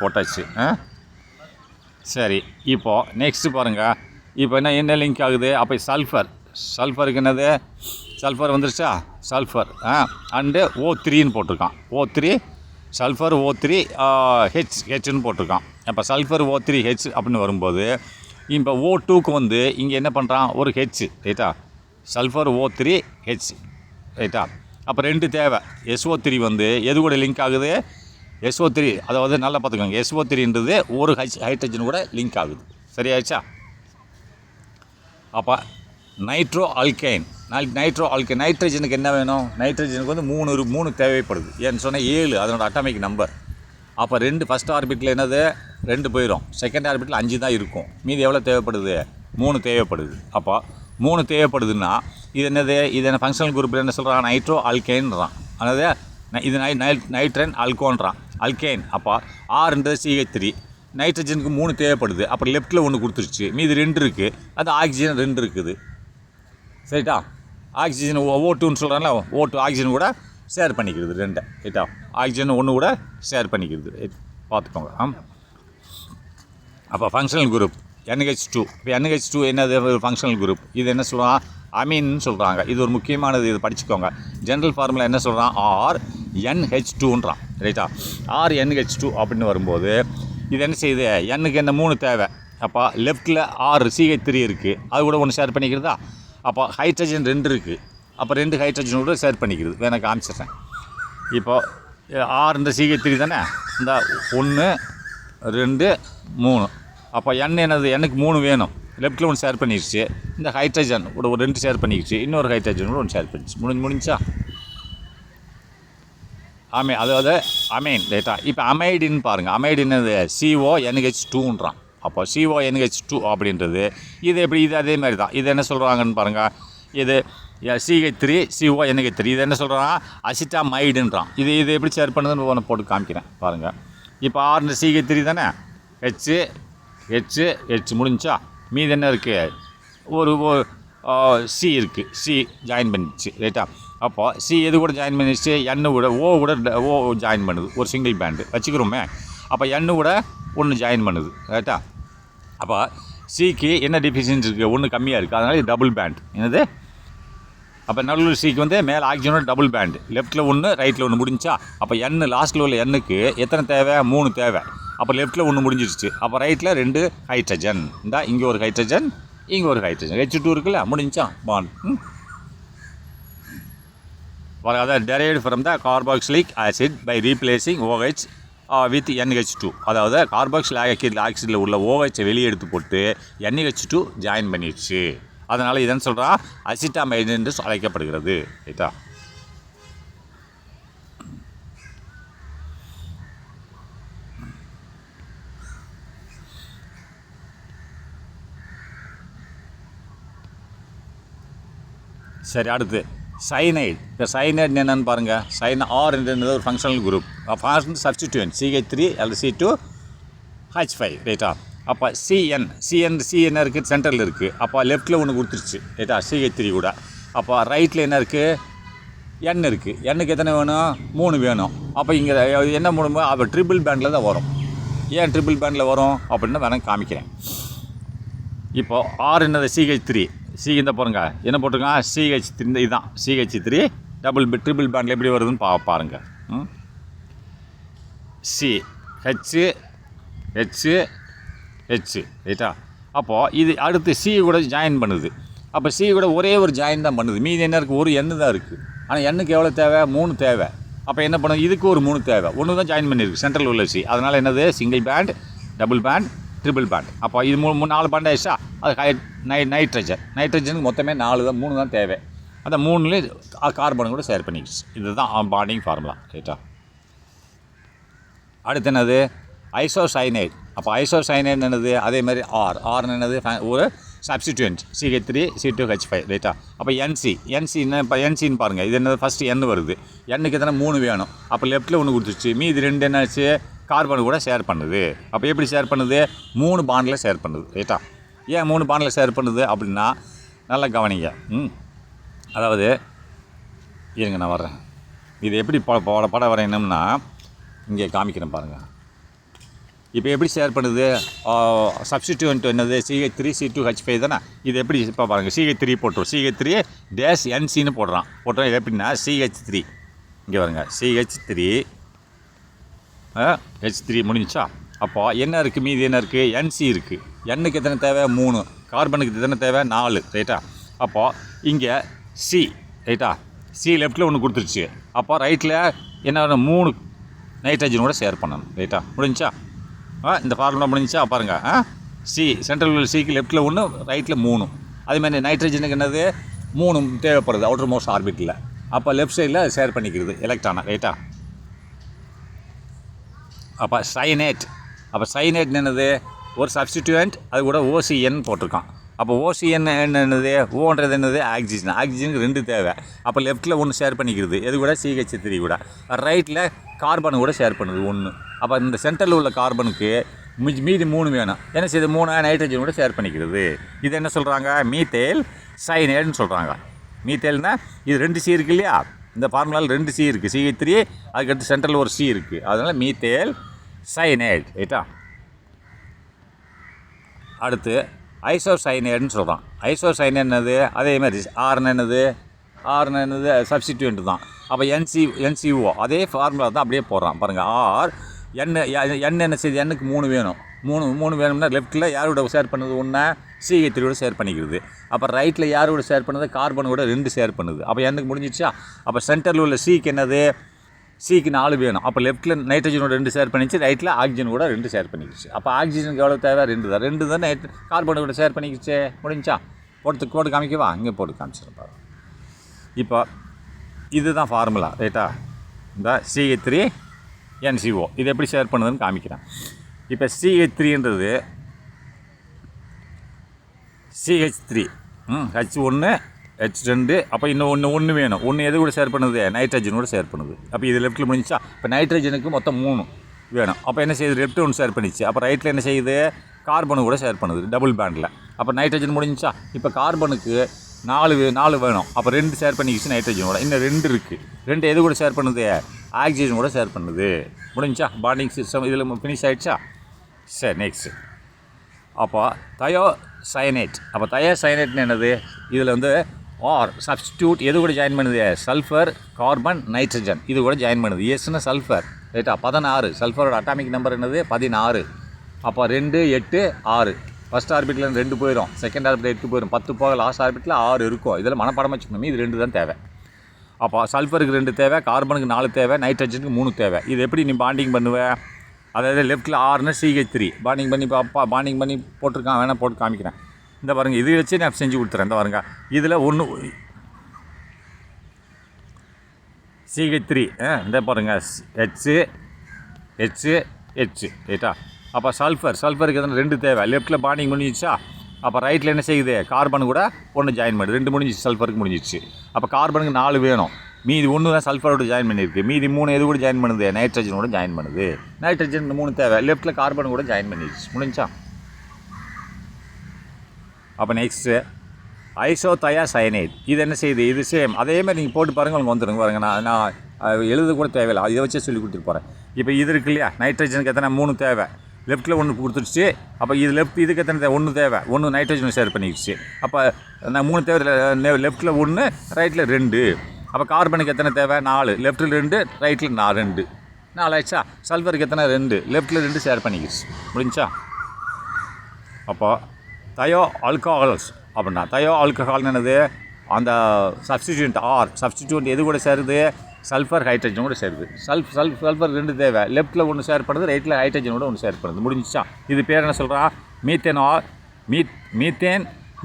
போட்டாச்சு. சரி, இப்போது நெக்ஸ்ட்டு பாருங்கள், இப்போ என்ன லிங்க் ஆகுது, அப்போ சல்ஃபருக்கு என்னது, சல்ஃபர் வந்துருச்சா, சல்ஃபர் அண்டு O3ன்னு போட்டிருக்கான். O3 சல்ஃபர் O3 ஹெச்னு போட்டிருக்கான். அப்போ சல்ஃபர் O3H அப்படின்னு வரும்போது, இப்போ O2க்கு வந்து இங்கே என்ன பண்ணுறான், ஒரு ஹெச் ரைட்டா, சல்ஃபர் O3H ரைட்டா. அப்போ 2 தேவை. SO3 வந்து எது கூட லிங்க் ஆகுது, SO3, அதாவது நல்லா பார்த்துக்கோங்க, SO3ன்றது ஒரு ஹைட்ரஜன் கூட லிங்க் ஆகுது. சரியாயிடுச்சா. அப்போ நைட்ரோ ஆல்கைன், நைட்ரஜனுக்கு என்ன வேணும், நைட்ரஜனுக்கு வந்து 3 தேவைப்படுது. ஏன்னு சொன்னால் 7 அதனோட அட்டாமிக் நம்பர். அப்போ 2 ஃபஸ்ட் ஆர்பிட்டில் என்னது, 2 போயிடும், செகண்ட் ஆர்பிட்டில் 5 தான் இருக்கும், மீதி எவ்வளோ தேவைப்படுது, 3 தேவைப்படுது. அப்போ 3 தேவைப்படுதுன்னா இது என்னது, இது என்ன ஃபங்க்ஷனல் குரூப்பில் என்ன சொல்கிறான், நைட்ரோ ஆல்கைன்றான். அதாவது இது நைட்ரன் ஆல்கோன்றான், அல்கேன். அப்போ ஆறுன்றது CH3, நைட்ரஜனுக்கு 3 தேவைப்படுது, அப்புறம் லெஃப்ட்டில் 1 கொடுத்துருச்சு, மீதி 2 இருக்குது, அது ஆக்சிஜன் 2 இருக்குது சரிட்டா. ஆக்சிஜன் O2ன்னு சொல்கிறாங்களா, O2 ஆக்சிஜன் கூட ஷேர் பண்ணிக்கிறது 2 ரைட்டா. ஆக்சிஜன் 1 கூட ஷேர் பண்ணிக்கிறது பார்த்துக்கோங்க. அப்போ ஃபங்க்ஷனல் குரூப் NH2. இப்போ NH2 என்னது, ஃபங்க்ஷனல் குரூப். இது என்ன சொல்லுவான், அமீன்னு சொல்கிறாங்க. இது ஒரு முக்கியமானது, இது படிச்சுக்கோங்க. ஜென்ரல் ஃபார்முலா என்ன சொல்கிறான், RNH2ன்றான். ரைட்டா, RNH2 அப்படின்னு வரும்போது இது என்ன செய்யுது, எண்ணுக்கு என்ன 3 தேவை. அப்போ லெஃப்ட்டில் CH3 இருக்குது, அது கூட ஒன்று ஷேர் பண்ணிக்கிறதா. அப்போ ஹைட்ரஜன் 2 இருக்குது, அப்போ 2 ஹைட்ரஜன் கூட ஷேர் பண்ணிக்கிறது. வேணா காமிச்சிட்றேன். இப்போது இந்த CH3 தானே, இந்த 1 2 3. அப்போ என்னது, எண்ணுக்கு 3 வேணும். லெஃப்ட்டில் ஒன்று ஷேர் பண்ணிடுச்சு, இந்த ஹைட்ரஜன் ஒரு 2 ஷேர் பண்ணிடுச்சு, இன்னொரு ஹைட்ரஜன் கூட ஒன்று ஷேர் பண்ணிடுச்சு. முடிஞ்சா அதாவது அமைன். ரைட்டா, இப்போ அமைடின்னு பாருங்கள். அமைடின்னு CONH2ன்றான். அப்போ CONH2 அப்படின்றது இது எப்படி, இது அதே மாதிரி தான். இது என்ன சொல்கிறாங்கன்னு பாருங்கள். இது CH3 CONH3. இது என்ன சொல்கிறான், அசிட்டாமைடுன்றான். இது எப்படி ஷேர் பண்ணுதுன்னு ஒன்று போட்டு காமிக்கிறேன் பாருங்கள். இப்போ CH3 தானே, H முடிஞ்சா. மீது என்ன இருக்குது, ஒரு C இருக்குது, C ஜாயின் பண்ணிடுச்சு. ரைட்டா, அப்போ C எது கூட ஜாயின் பண்ணிடுச்சு, N கூட O ஜாயின் பண்ணுது, ஒரு சிங்கிள் பேண்டு வச்சுக்கிறோமே. அப்போ N கூட ஒன்று ஜாயின் பண்ணுது. ரைட்டா, அப்போ Cக்கு என்ன டிஃபிஷியன்சி இருக்குது, ஒன்று கம்மியாக இருக்குது, அதனால் இது டபுள் பேண்ட். என்னது, அப்போ நடுவில் Cக்கு வந்து மேலே ஆக்சிஜனோட டபுள் பேண்டு, லெஃப்ட்டில் ஒன்று ரைட்டில் ஒன்று முடிஞ்சா. அப்போ N லாஸ்ட்டில் உள்ள Nக்கு எத்தனை தேவை, 3 தேவை. அப்போ லெஃப்ட்டில் ஒன்று முடிஞ்சிருச்சு, அப்போ ரைட்டில் 2 ஹைட்ரஜன். இங்கே ஒரு ஹைட்ரஜன், இங்கே ஒரு ஹைட்ரஜன். H2 இருக்குல்ல, முடிஞ்சா பாண்ட். அதாவது derived from the carboxylic acid by replacing OH with NH2. அதாவது கார்பாக்சிலிக் ஆக்சிடில் உள்ள OH வெளியே எடுத்து போட்டு NH2 ஜாயின் பண்ணிடுச்சு. அதனால் இதன்னு சொல்கிறான் அசிட்டாமைடு என்று அழைக்கப்படுகிறது. ரைட்டா, சரி. அடுத்து சைனைடு. இப்போ சைனைடு என்னென்னு பாருங்கள். R ஒரு ஃபங்க்ஷனல் குரூப், சப்ஸ்டிடியூன்ட் CH3 அல்லது C2H5. ரைட்டா, அப்போ CN என்ன இருக்குது, சென்டரில் இருக்குது. அப்போ லெஃப்ட்டில் ஒன்று கொடுத்துருச்சு. ரைட்டா, CH3 கூட. அப்போ ரைட்டில் என்ன இருக்குது, N இருக்குது. Nக்கு எத்தனை வேணும், 3 வேணும். அப்போ இங்கே என்ன மூணுமோ அப்போ ட்ரிபிள் பேண்டில் தான் வரும். ஏன் ட்ரிபிள் பேண்டில் வரும் அப்படின்னு வேணால் காமிக்கிறேன். இப்போது R என்னது, CH3. இந்த பாருங்க என்ன போட்டிருக்கான், CH3. இதுதான் CH3 ட்ரிபிள் பேண்டில் எப்படி வருதுன்னு பாருங்கள். H ரைட்டா. அப்போது இது அடுத்து C கூட ஜாயின் பண்ணுது. அப்போ C கூட ஒரே ஒரு ஜாயின் தான் பண்ணுது. மீதி என்ன இருக்குது, ஒரு எண்ணு தான் இருக்குது. ஆனால் எண்ணுக்கு எவ்வளோ தேவை, 3 தேவை. அப்போ என்ன பண்ணுது, இதுக்கு ஒரு 3 தேவை, ஒன்று தான் ஜாயின் பண்ணியிருக்கு சென்ட்ரல் உள்ள C. அதனால் என்னது, single bond, double bond, triple bond. அப்போ இது 4 பேண்ட் ஆயிடுச்சா. அது நைட்ரஜனுக்கு மொத்தமே 4 தான், 3 தான் தேவை. அந்த 3லேயே கார்பன் கூட ஷேர் பண்ணிக்கிச்சு. இதுதான் பாண்டிங் ஃபார்முலா. ரைட்டா, அடுத்து என்னது, ஐசோசைனைடு. அப்போ ஐசோசைனைடு என்னது, அதே மாதிரி R என்னது, ஒரு சப்ஸ்டிடியூன்ட் CH3 C2H5. ரைட்டா, அப்போ NC என்ன, இப்போ NCன்னு பாருங்கள். இது என்னது, ஃபஸ்ட்டு N வருது. Nக்கு எத்தனை 3 வேணும். அப்போ லெஃப்ட்டில் ஒன்று கொடுத்துருச்சு, மீதி 2 என்னாச்சு, கார்பன் கூட ஷேர் பண்ணுது. அப்போ எப்படி ஷேர் பண்ணுது, 3 பாண்டில் ஷேர் பண்ணுது. ரைட்டா, ஏன் 3 பாண்டில் ஷேர் பண்ணுது அப்படின்னா நல்லா கவனிங்க. அதாவது இருங்க நான் வர்றேன். இது எப்படி படம் வரையணும்னா இங்கே காமிக்கிறேன் பாருங்கள். இப்போ எப்படி ஷேர் பண்ணுது, சப்ஸ்டிடியூன்ட் என்னது, CH3 C2H5 தானே. இது எப்படி இப்போ பாருங்கள், CH3 போட்டுரும், CH3 NCன்னு போடுறான். இது எப்படின்னா CH3, இங்கே பாருங்க, CH3 H3 முடிஞ்சா. அப்போ என்ன இருக்குது, மீதி என்ன இருக்குது, NC இருக்குது. Nக்கு எத்தனை தேவை, 3. கார்பனுக்கு எத்தனை தேவை, 4. ரைட்டா, அப்போது இங்கே C. ரைட்டா, C லெஃப்ட்டில் ஒன்று கொடுத்துருச்சு. அப்போ ரைட்டில் என்ன 3 நைட்ரஜனோட ஷேர் பண்ணணும். ரைட்டா, முடிஞ்சா. இந்த ஃபார்முலா முடிஞ்சா பாருங்கள். C சென்ட்ரல் உள்ள Cக்கு லெஃப்ட்டில் 1, ரைட்டில் 3. அதேமாதிரி நைட்ரஜனுக்கு என்னது 3 தேவைப்படுது அவுட்டர் மோஸ்ட் ஆர்பிட்டில். அப்போ லெஃப்ட் சைடில் ஷேர் பண்ணிக்கிறது எலக்ட்ரானை. ரைட்டா, அப்போ சைனேட். அப்போ சைனேட் என்னது, ஒரு சப்ஸ்டிடியூண்ட், அது கூட OCN போட்டிருக்கான். அப்போ OCN என்னது, ஓன்றது என்னது, ஆக்சிஜனுக்கு 2 தேவை. அப்போ லெஃப்ட்டில் 1 ஷேர் பண்ணிக்கிறது, எது கூட CH3 கூட. ரைட்டில் கார்பன் கூட ஷேர் பண்ணுது 1. அப்போ இந்த சென்டரில் உள்ள கார்பனுக்கு மீதி 3 வேணும். என்ன செய்யுது, 3 நைட்ரஜன் கூட ஷேர் பண்ணிக்கிறது. இது என்ன சொல்கிறாங்க, மீத்தேல் சைனேட்னு சொல்கிறாங்க. மீத்தேல்னா இது 2 C இருக்குது இல்லையா, இந்த ஃபார்முலாவில் 2 C இருக்குது, CH3, அதுக்கடுத்து சென்ட்ரலில் ஒரு C இருக்குது. அதனால் மீத்தேல் சைனேட். ரைட்டா, அடுத்து ஐசோசைனேட்னு சொல்கிறான். ஐசோசைனேட் என்னது? அதே மாதிரி ஆர்னு சப்ஸ்டிடியூண்ட் தான். அப்போ NCO அதே ஃபார்முலா தான் அப்படியே போடுறான் பாருங்கள். என் என்ன செய்யுது? எண்ணுக்கு 3 வேணும். மூணு வேணும்னா லெஃப்ட்டில் யாரோட ஷேர் பண்ணுது? ஒன்றா CH3 ஷேர் பண்ணிக்கிறது. அப்போ ரைட்டில் யாரோட ஷேர் பண்ணுது? கார்பனோட 2 ஷேர் பண்ணுது. அப்போ எண்ணுக்கு முடிஞ்சிச்சா? அப்போ சென்டரில் உள்ள Cக்கு என்னது? Cக்கு 4 வேணும். அப்போ லெஃப்ட்டில் நைட்ரஜனோட 2 ஷேர் பண்ணிச்சு, ரைட்டில் ஆக்சிஜன் கூட 2 ஷேர் பண்ணிக்கிச்சு. அப்போ ஆக்சிஜனுக்கு எவ்வளோ தேவை? 2 தான் கார்பனோட ஷேர் பண்ணிக்கிச்சு. முடிஞ்சா? போட்டு காமிக்கவா? இங்கே போட்டு காமிச்சிருப்பாரு. இப்போ இதுதான் ஃபார்முலா, ரைட்டா? இந்த CH3NCO இது எப்படி ஷேர் பண்ணுதுன்னு காமிக்கிறேன். இப்போ CH3ன்றது CH3 H1 H2. அப்போ இன்னும் ஒன்று வேணும். ஒன்று எது கூட ஷேர் பண்ணுது? நைட்ரஜனோட ஷேர் பண்ணுது. அப்போ இது லெஃப்ட்டில் முடிஞ்சா? இப்போ நைட்ரஜனுக்கு மொத்தம் 3 வேணும். அப்போ என்ன செய்யுது? லெஃப்ட் ஒன்று ஷேர் பண்ணிச்சு. அப்போ ரைட்டில் என்ன செய்யுது? கார்பனு கூட ஷேர் பண்ணுது டபுள் பேண்டில். அப்போ நைட்ரஜன் முடிஞ்சா? இப்போ கார்பனுக்கு 4 வேணும். அப்போ 2 ஷேர் பண்ணிக்கிச்சு நைட்ரஜனோட. இன்னும் 2 இருக்குது. 2 எது கூட ஷேர் பண்ணுது? ஆக்சிஜன் கூட ஷேர் பண்ணுது. முடிஞ்சா? பாண்டிங் சிஸ்டம் இதில் ஃபினிஷ் ஆகிடுச்சா? சரி, நெக்ஸ்ட்டு. அப்போ தயோசைனேட். அப்போ தயோசைனேட்னு என்னது? இதில் வந்து சப்ஸ்டியூட் எது கூட ஜாயின் பண்ணுது? சல்ஃபர், கார்பன், நைட்ரஜன் இது கூட ஜாயின் பண்ணுது. எஸ்ன்னு சல்ஃபர், ரைட்டா? 16. சல்ஃபரோட அட்டாமிக் நம்பர் என்னது? 16. அப்போ 2, 8, 6. ஃபஸ்ட் ஆர்பிட்டில் 2 போயிடும், செகண்ட் ஆர்பிட்டில் 8 போயிடும், 10 போக லாஸ்ட் ஆர்பிட்டில் 6 இருக்கும். இதில் மனப்பாடம் வச்சுக்கணும். இது 2 தான் தேவை. அப்போ சல்ஃபருக்கு 2 தேவை, கார்பனுக்கு 4 தேவை, நைட்ரஜனுக்கு 3 தேவை. இது எப்படி நீ பாண்டிங் பண்ணுவேன்? அதாவது லெஃப்ட்டில் Rன்னு CH3 பாண்டிங் பண்ணி பாண்டிங் பண்ணி போட்டிருக்கான். வேணால் போட்டு காமிக்கிறேன். இந்த பாருங்கள், இது வச்சு நான் செஞ்சு கொடுத்துறேன். இந்த பாருங்க, இதில் ஒன்று CH3 இந்த பாருங்கள் H ரைட்டா? அப்போ சல்ஃபருக்கு எதனா 2 தேவை. லெஃப்ட்டில் பாண்டிங் முடிஞ்சிச்சா? அப்போ ரைட்டில் என்ன செய்யுது? கார்பன் கூட ஒன்று ஜாயின் பண்ணுது. 2 முடிஞ்சிச்சு, சல்ஃபருக்கு முடிஞ்சிச்சு. அப்போ கார்பனுக்கு 4 வேணும். மீதி 1 தான் சல்ஃபரோட ஜாயின் பண்ணியிருக்கு. மீதி 3 எது கூட ஜாயின் பண்ணுது? நைட்ரஜனோட ஜாயின் பண்ணுது. நைட்ரஜன் 3 தேவை. லெஃப்ட்டில் கார்பன் கூட ஜாயின் பண்ணிடுச்சு. முடிஞ்சா? அப்போ நெக்ஸ்ட்டு ஐசோதயோசைனேட். இது என்ன செய்யுது? இது சேம் அதே மாதிரி நீங்கள் போட்டு பாருங்கள், உங்களுக்கு வந்துடுங்க. பாருங்கள், நான் எழுத கூட தேவையில்லை, இதை வச்சே சொல்லி கொடுத்துட்டு போகிறேன். இப்போ இது இருக்கு இல்லையா? நைட்ரஜனுக்கு எத்தனை? 3 தேவை. லெஃப்ட்டில் 1 கொடுத்துருச்சு. அப்போ இது இதுக்கு எத்தனை தேவை? 1 தேவை. 1 நைட்ரஜன் ஷேர் பண்ணிடுச்சு. அப்போ நான் 3 தேவை. லெஃப்ட்டில் 1, ரைட்டில் 2. அப்போ கார்பனுக்கு எத்தனை தேவை? 4. லெஃப்ட்டில் 2, ரைட்டில் 4 ஆயிடுச்சா? சல்ஃபருக்கு எத்தனை? 2. லெஃப்ட்டில் 2 ஷேர் பண்ணிக்கிடுச்சு. முடிஞ்சா? அப்போ தயோ ஆல்கஹால்ஸ் அப்படின்னா ஆல்கஹால்னு என்னது? அந்த சப்ஸ்டிடியூண்ட் எது கூட சேருது? சல்ஃபர், ஹைட்ரஜன் கூட சேருது. சல்ஃபர் 2 தேவை. லெஃப்ட்டில் 1 ஷேர் பண்ணுது, ரைட்டில் ஹைட்ரஜனோட 1 ஷேர் பண்ணுது. முடிஞ்சிச்சா? இது பேர் என்ன சொல்கிறான்?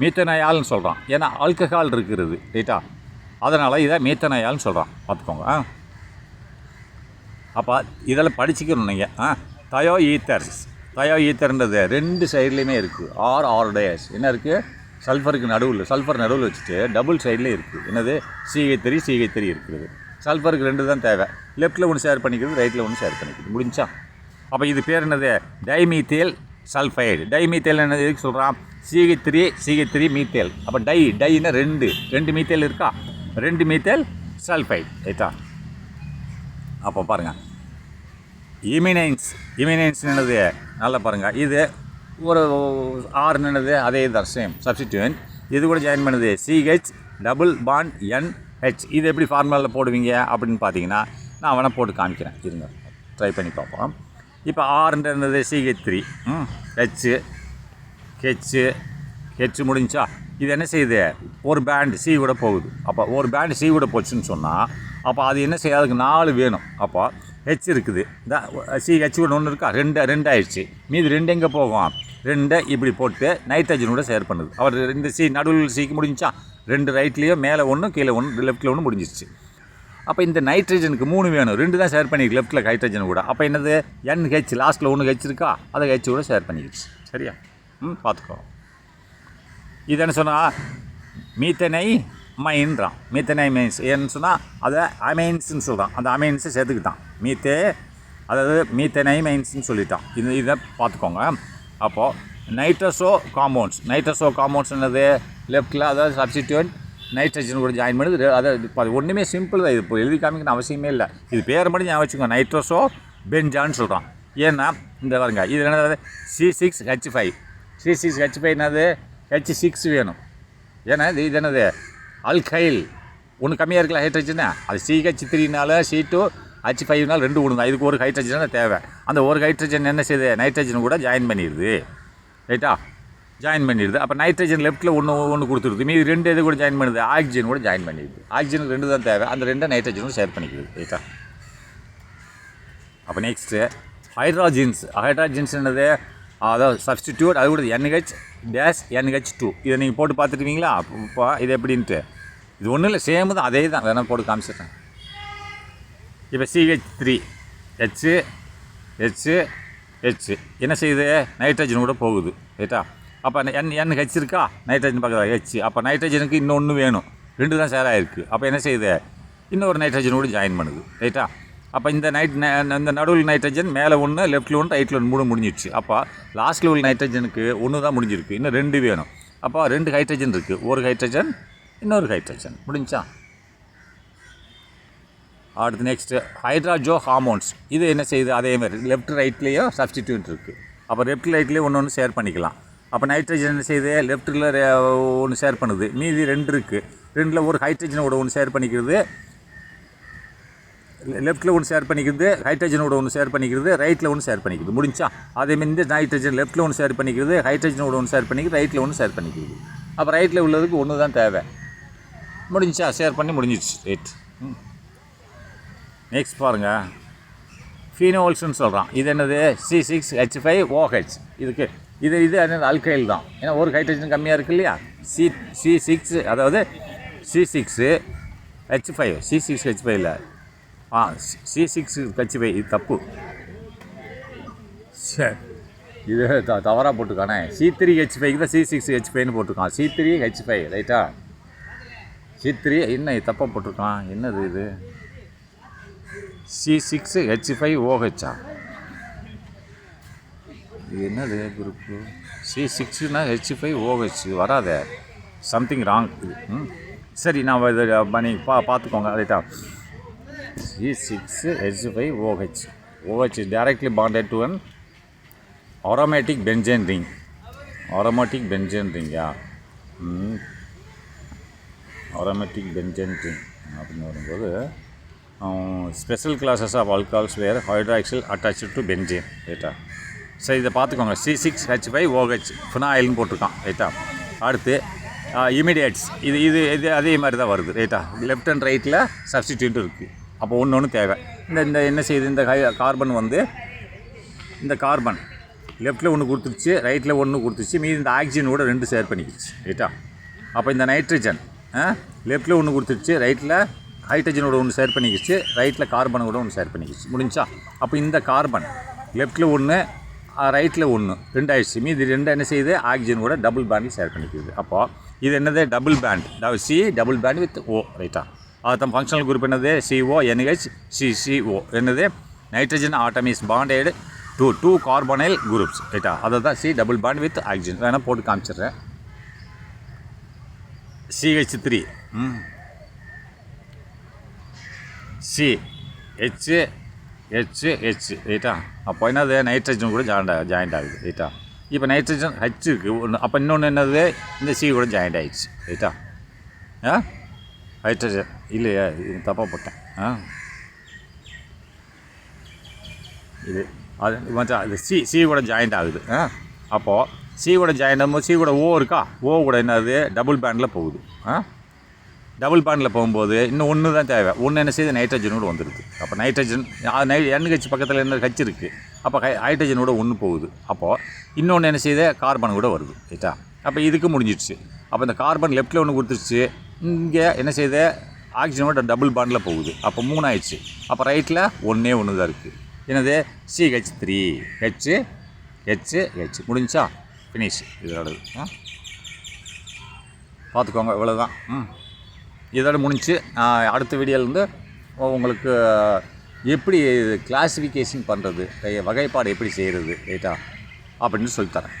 மீத்தேனயால்னு சொல்கிறான். ஏன்னா ஆல்கஹால் இருக்கிறது, ரைட்டா? அதனால் இதை மீத்தேனயால்னு சொல்கிறான். பார்த்துக்கோங்க. அப்போ இதெல்லாம் படிச்சுக்கணும் நீங்கள். தயோ ஈத்தர்ன்றது 2 சைட்லேயுமே இருக்குது. ஆர்டேஸ் என்ன இருக்குது? சல்ஃபருக்கு சல்ஃபர் நடுவில் வச்சுட்டு டபுள் சைட்லேயே இருக்குது. என்னது? CH3 இருக்குது. சல்ஃபருக்கு 2 தான் தேவை. லெஃப்ட்டில் 1 ஷேர் பண்ணிக்கிறது, ரைட்டில் 1 ஷேர் பண்ணிக்கிறது. முடிஞ்சா? அப்போ இது பேர் என்னது? டைமீத்தேல் சல்ஃபைடு. டைமீத்தேல் என்னது? எதுக்கு சொல்கிறான்? CH3 methyl. அப்போ டைன்னா 2 மீத்தேல் இருக்கா? 2 மீத்தேல் சல்ஃபைடு, ரைட்டா? அப்போ பாருங்கள், இமினைன்ஸ் என்னது? நல்லா பாருங்கள், இது ஒரு ஆர்னு என்னது? அதே தான், சேம் சப்ஸ்டிடியூண்ட். இது கூட ஜாயின் பண்ணுது CH டபுள் பாண்ட் NH. இது எப்படி ஃபார்முலாவில் போடுவீங்க அப்படின்னு பார்த்தீங்கன்னா, நான் வேணால் போட்டு காமிக்கிறேன். இருங்க, ட்ரை பண்ணி பார்ப்போம். இப்போ ஆர்ன்றது CH3 H முடிஞ்சா? இது என்ன செய்யுது? ஒரு பேண்ட் C கூட போகுது. அப்போ ஒரு பேண்ட் C கூட போச்சுன்னு சொன்னால், அப்போ அது என்ன செய்யாது? அதுக்கு 4 வேணும். அப்போ H இருக்குது, CH கூட 1 இருக்கா? 2 ஆயிடுச்சு. மீது 2 எங்கே போகும்? 2 இப்படி போட்டு நைட்ரஜனோட ஷேர் பண்ணுது. அவர் இந்த நடுவில் Cக்கு முடிஞ்சா? 2 ரைட்லேயும் மேலே 1 கீழே 1 லெஃப்ட்டில் 1 முடிஞ்சிச்சு. அப்போ இந்த நைட்ரஜனுக்கு 3 வேணும். 2 தான் ஷேர் பண்ணிருக்கு லெஃப்ட்டில் ஹைட்ரஜன் கூட. அப்போ என்னது? NH லாஸ்ட்டில் 1 H இருக்கா? அதை H கூட ஷேர் பண்ணிக்கிச்சு. சரியா? பார்த்துக்கோ. இது என்ன சொன்னால் மீத்தனைமைன்றான். மீத்தனைமைன்ஸ் ஏன்னு சொன்னால் அதை அமைன்ஸ்ன்னு சொல்கிறான். அந்த அமைன்ஸை சேர்த்துக்கிட்டான். அதாவது மீத்தனைமைன்ஸ்ன்னு சொல்லிட்டான். இதை பார்த்துக்கோங்க. அப்போது நைட்ரஸோ காம்பவுண்ட்ஸ் என்னது? லெஃப்ட்டில் அதாவது சப்ஸ்டிடியூண்ட் நைட்ரஜன் கூட ஜாயின் பண்ணுது. அதாவது ஒன்றுமே சிம்பிள் தான். இது இப்போ எழுதி காமிக்கணும் அவசியமே இல்லை. இது பேரை மட்டும் ஞாபகம் வச்சுக்கோங்க. நைட்ரஸோ பென்ஜான்னு சொல்கிறான். ஏன்னா இந்த பாருங்க, இது என்னது? C6H5 C6H5 என்னது, H6 வேணும். ஏன்னா இது என்னது அல்கைல், ஒன்று கம்மியாக இருக்கல ஹைட்ரஜனு, அது CH3னால C2 H5னால் 2 ஒன்று தான். இதுக்கு ஒரு ஹைட்ரஜன் தேவை. அந்த ஒரு ஹைட்ரஜன் என்ன செய்யுது, நைட்ரஜன் கூட ஜாயின் பண்ணிடுது. ரைட்டா, ஜாயின் பண்ணிடுது. அப்போ நைட்ரஜன் லெஃப்ட்டில் ஒன்று கொடுத்துருது, மீது 2 இது கூட ஜாயின் பண்ணுது, ஆக்சிஜன் கூட ஜாயின் பண்ணிடுது. ஆக்சிஜனுக்கு 2 தான் தேவை, அந்த 2 நைட்ரஜனும் ஷேர் பண்ணிக்கிறது. ரைட்டா, அப்போ நெக்ஸ்ட்டு ஹைட்ராஜின்ஸ் என்னது, அதாவது சப்ஸ்டிடியூட், அது கூட NH-NH2. இதை நீங்கள் போட்டு பார்த்துருக்கீங்களா? இப்போ இது எப்படின்ட்டு, இது ஒன்றும் இல்லை, சேமு தான், அதே தான். வேணால் போட்டு காமிச்சிட்டேன். இப்போ CH3 H என்ன செய்யுது, நைட்ரஜன் கூட போகுது. ரைட்டா, அப்போ NH இருக்கா, நைட்ரஜன் பக்கத்தில் H. அப்போ நைட்ரஜனுக்கு இன்னொன்று வேணும், 2 தான் ஷேர் ஆகிருக்கு. அப்போ என்ன செய்யுது, இன்னொரு நைட்ரஜன் கூட ஜாயின் பண்ணுது. ரைட்டா, அப்போ இந்த நடுவில் நைட்ரஜன் மேலே 1, லெஃப்ட்டில் 1, ரைட்டில் 1 முடிஞ்சிடுச்சு. அப்போ லாஸ்ட்டில் உள்ள நைட்ரஜனுக்கு 1 தான் முடிஞ்சிருக்கு, இன்னும் 2 வேணும். அப்போ 2 ஹைட்ரஜன் இருக்குது, ஒரு ஹைட்ரஜன் இன்னொரு ஹைட்ரஜன் முடிஞ்சா. அடுத்து நெக்ஸ்ட்டு ஹைட்ராஜோ ஹார்மோன்ஸ். இது என்ன செய்யுது, அதேமாதிரி லெஃப்ட் ரைட்லேயும் சப்ஸ்டிடியூட் இருக்குது. அப்போ லெஃப்ட் ரைட்லேயும் ஒன்று ஷேர் பண்ணிக்கலாம். அப்போ நைட்ரஜன் என்ன செய்யுது, லெஃப்ட்டில் ஒன்று ஷேர் பண்ணுது, மீதி 2 இருக்குது. 2ல் ஒரு ஹைட்ரஜனோட ஒன்று ஷேர் பண்ணிக்கிறது, லெஃப்ட்டில் ஒன்று ஷேர் பண்ணிக்கிறது, ஹைட்ரஜனோட ஒன்று ஷேர் பண்ணிக்கிறது, ரைட்டில் ஒன்று ஷேர் பண்ணிக்கிறது. முடிஞ்சா, அதேமாதிரி இந்த நைட்ரஜன் லெஃப்ட்டில் ஒன்று ஷேர் பண்ணிக்கிறது, ஹைட்ரஜனோட ஒன்று ஷேர் பண்ணிக்கிறது, ரைட்டில் ஒன்று ஷேர் பண்ணிக்கிறது. அப்போ ரைட்டில் உள்ளதுக்கு 1 தான் தேவை. முடிஞ்சா, ஷேர் பண்ணி முடிஞ்சிடுச்சு. ரைட். நெக்ஸ்ட் பாருங்கள், ஃபீனோல்ஸ்ன்னு சொல்கிறான். இது என்னது, C6H5OH. இது என்னது, அல்கைல் தான். ஏன்னா ஒரு ஹைட்ரஜன் கம்மியாக இருக்குது இல்லையா, C6, அதாவது C6H5, C6H5 இல்லை, C6H5. இது தப்பு, இது தவறாக போட்டுருக்கானே. C3H5க்கு தான் C6H5ன்னு போட்டிருக்கான், C3H5. ரைட்டா, C3 என்ன தப்பாக போட்டிருக்கான், என்னது இது, C6H5OH. இது என்னது குரூப்பு, C6னா H5OH வராத, சம்திங் ராங் இது. சரி, நான் இதை நீங்கள் பார்த்துக்கோங்க. ரைட்டா, C6H5OH. OH is directly bonded to an aromatic benzene ring. Aromatic benzene ring, aromatic benzene ring அப்படின்னு வரும்போது special classes of alcohols where hydroxyl attach to benzene. ரைட்டா, சரி, இதை பார்த்துக்கோங்க. C6H5OH ஃபினாயில்னு போட்டிருக்கான். ரைட்டா, அடுத்து இமிடியேட்ஸ். இது அதே மாதிரி தான் வருது. ரைட்டா, லெஃப்ட் அண்ட் ரைட்டில் சப்ஸ்டிடியூட் இருக்குது. அப்போ ஒன்று தேவை. இந்த என்ன செய்யுது, இந்த கார்பன் வந்து, இந்த கார்பன் லெஃப்ட்டில் 1 கொடுத்துருச்சு, ரைட்டில் 1 கொடுத்துருச்சு, மீதி இந்த ஆக்சிஜனோட 2 ஷேர் பண்ணிக்கிச்சு. ரைட்டா, அப்போ இந்த நைட்ரஜன் லெஃப்ட்டில் 1 கொடுத்துருச்சு, ரைட்டில் ஹைட்ரஜனோட 1 ஷேர் பண்ணிக்கிச்சு, ரைட்டில் கார்பனோட 1 ஷேர் பண்ணிக்கிச்சு. முடிஞ்சா, அப்போ இந்த கார்பன் லெஃப்ட்டில் 1, ரைட்டில் 1, 2 ஆயிடுச்சு. மீதி 2 என்ன செய்யுது, ஆக்சிஜனோட டபுள் பேண்டில் ஷேர் பண்ணிக்குது. அப்போது இது என்னது, double bond, C double bond with O. ரைட்டா, அதுதான் ஃபங்க்ஷனல் குரூப் என்னது, CONH CCO. என்னது, nitrogen atom is bonded to 2 carbonyl groups. ரைட்டா, அதை தான் C double bond with oxygen. வேணால் போட்டு காமிச்சிடுறேன். CH3 CHH. ரைட்டா, அப்போ என்னது, நைட்ரஜன் கூட ஜாயிண்ட் ஆகுது. ரைட்டா, இப்போ நைட்ரஜன் H இருக்குது ஒன்று, அப்போ இன்னொன்று என்னது, இந்த C கூட ஜாயிண்ட் ஆகிடுச்சு. ரைட்டா, ஹைட்ரஜன் இல்லையா, இது தப்பாக போட்டேன். இது அது மச்சான், இது C கூட ஜாயிண்ட் ஆகுது. அப்போது C கூட ஜாயிண்ட் ஆகும்போது C கூட O இருக்கா, O கூட என்னது, டபுள் பேண்டில் போகுது. டபுள் பேண்டில் போகும்போது இன்னும் 1 தான் தேவை. 1 என்ன செய்யுது, நைட்ரஜனோடு வந்துடுது. அப்போ நைட்ரஜன் NH பக்கத்தில் என்ன H இருக்குது, அப்போ ஹைட்ரஜனோட 1 போகுது. அப்போது இன்னொன்று என்ன செய்யுது, கார்பன் கூட வருது. ரைட்டா, அப்போ இதுக்கு முடிஞ்சிடுச்சு. அப்போ இந்த கார்பன் லெஃப்ட்டில் 1 கொடுத்துருச்சு, இங்கே என்ன செய்யுது, ஆக்சிஜனோட டபுள் பாண்டில் போகுது. அப்போ 3 ஆயிடுச்சு. அப்போ ரைட்டில் 1 தான் இருக்குது. என்னது, CH3H முடிஞ்சா, ஃபினிஷ். இதோட பார்த்துக்கோங்க, இவ்வளோதான். இதோட முடிஞ்சு. அடுத்த வீடியோலேருந்து உங்களுக்கு எப்படி கிளாஸிஃபிகேஷன் பண்ணுறது, வகைப்பாடு எப்படி செய்கிறது, ரைட்டா அப்படின்னு சொல்லித்தரேன்.